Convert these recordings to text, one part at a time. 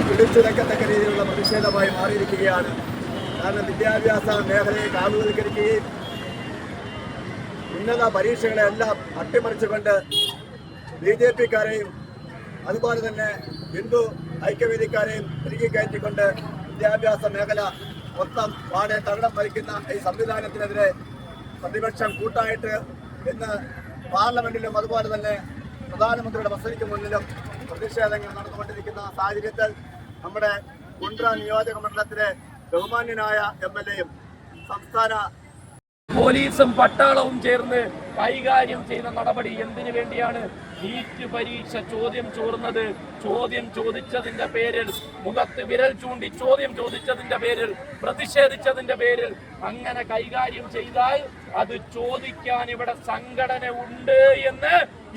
പിടിച്ചുലക്കത്തക്ക രീതിയിലുള്ള പ്രതിഷേധമായി മാറിയിരിക്കുകയാണ്. കാരണം വിദ്യാഭ്യാസ മേഖലയെ കാർഷികവൽക്കരിക്കുകയും ഉന്നത പരീക്ഷകളെല്ലാം അട്ടിമറിച്ചുകൊണ്ട് BJP-ക്കാരെയും അതുപോലെ തന്നെ ഹിന്ദു ഐക്യവേദിക്കാരെയും തിരികെ കയറ്റിക്കൊണ്ട് വിദ്യാഭ്യാസ മേഖല മൊത്തം പാടെ തകിടം മറിക്കുന്ന ഈ സംവിധാനത്തിനെതിരെ പ്രതിപക്ഷം കൂട്ടായിട്ട് ഇന്ന് പാർലമെന്റിലും അതുപോലെ തന്നെ പ്രധാനമന്ത്രിയുടെ വസതിക്ക് മുന്നിലും പ്രതിഷേധങ്ങൾ നടന്നുകൊണ്ടിരിക്കുന്ന സാഹചര്യത്തിൽ നമ്മുടെ കുണ്ട്ര നിയോജക മണ്ഡലത്തിലെ ബഹുമാന്യനായ MLA-യും സംസ്ഥാന പോലീസും പട്ടാളവും ചേർന്ന് കൈകാര്യം ചെയ്യുന്ന നടപടി എന്തിനു വേണ്ടിയാണ്? നീറ്റ് പരീക്ഷ ചോദ്യം ചോർന്നത്, ചോദ്യം ചോദിച്ചതിന്റെ പേരിൽ, മുഖത്ത് വിരൽ ചൂണ്ടി ചോദ്യം ചോദിച്ചതിന്റെ പേരിൽ, പ്രതിഷേധിച്ചതിന്റെ പേരിൽ അങ്ങനെ കൈകാര്യം ചെയ്താൽ അത് ചോദിക്കാൻ ഇവിടെ സംഘടന ഉണ്ട് എന്ന്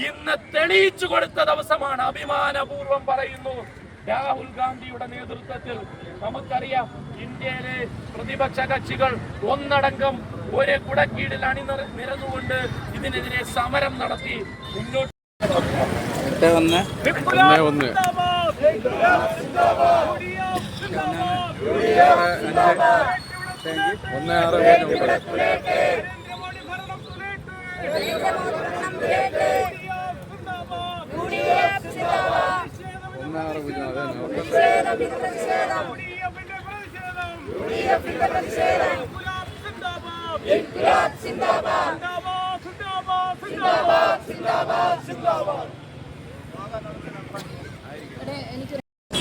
ഇന്ന് തെളിയിച്ചു കൊടുത്ത ദിവസമാണ്. അഭിമാനപൂർവ്വം പറയുന്നു. രാഹുൽ ഗാന്ധിയുടെ നേതൃത്വത്തിൽ നമുക്കറിയാം, ഇന്ത്യയിലെ പ്രതിപക്ഷ കക്ഷികൾ ഒന്നടങ്കം ഒരേ കുടക്കീഴിൽ നിരന്നുകൊണ്ട് ഇതിനെതിരെ സമരം നടത്തി മുന്നോട്ട്.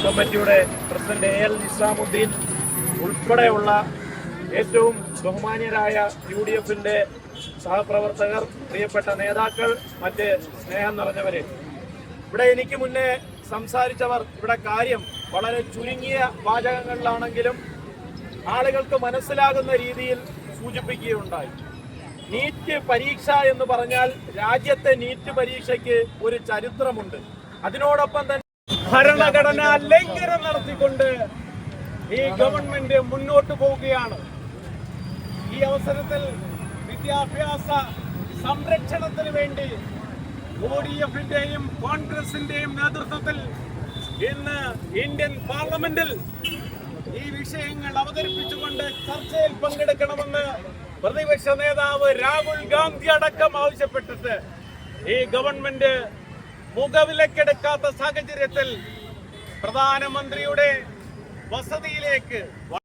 കമ്മിറ്റിയുടെ പ്രസിഡന്റ് AL നിസാമുദ്ദീൻ ഉൾപ്പെടെയുള്ള ഏറ്റവും ബഹുമാന്യരായ UDF-ന്റെ സഹപ്രവർത്തകർ, പ്രിയപ്പെട്ട നേതാക്കൾ, മറ്റ് സ്നേഹം നിറഞ്ഞവരെ, ഇവിടെ എനിക്ക് മുന്നേ സംസാരിച്ചവർ ഇവിടെ കാര്യം വളരെ ചുരുങ്ങിയ വാചകങ്ങളിലാണെങ്കിലും ആളുകൾക്ക് മനസ്സിലാകുന്ന രീതിയിൽ സൂചിപ്പിക്കുകയുണ്ടായി. നീറ്റ് പരീക്ഷ എന്ന് പറഞ്ഞാൽ രാജ്യത്തെ നീറ്റ് പരീക്ഷയ്ക്ക് ഒരു ചരിത്രമുണ്ട്. അതിനോടൊപ്പം തന്നെ ഭരണഘടനാ ലംഘനം നടത്തിക്കൊണ്ട് ഈ ഗവൺമെന്റ് മുന്നോട്ട് പോവുകയാണ്. ഈ അവസരത്തിൽ വിദ്യാഭ്യാസ സംരക്ഷണത്തിന് വേണ്ടി UDF-ന്റെയും കോൺഗ്രസിന്റെയും നേതൃത്വത്തിൽ ഇന്ന് ഇന്ത്യൻ പാർലമെന്റിൽ ഈ വിഷയങ്ങൾ അവതരിപ്പിച്ചുകൊണ്ട് ചർച്ചയിൽ പങ്കെടുക്കണമെന്ന് പ്രതിപക്ഷ നേതാവ് രാഹുൽ ഗാന്ധി അടക്കം ആവശ്യപ്പെട്ടിട്ട് ഈ ഗവൺമെന്റ് മുഖവിലക്കെടുക്കാത്ത സാഹചര്യത്തിൽ പ്രധാനമന്ത്രിയുടെ വസതിയിലേക്ക്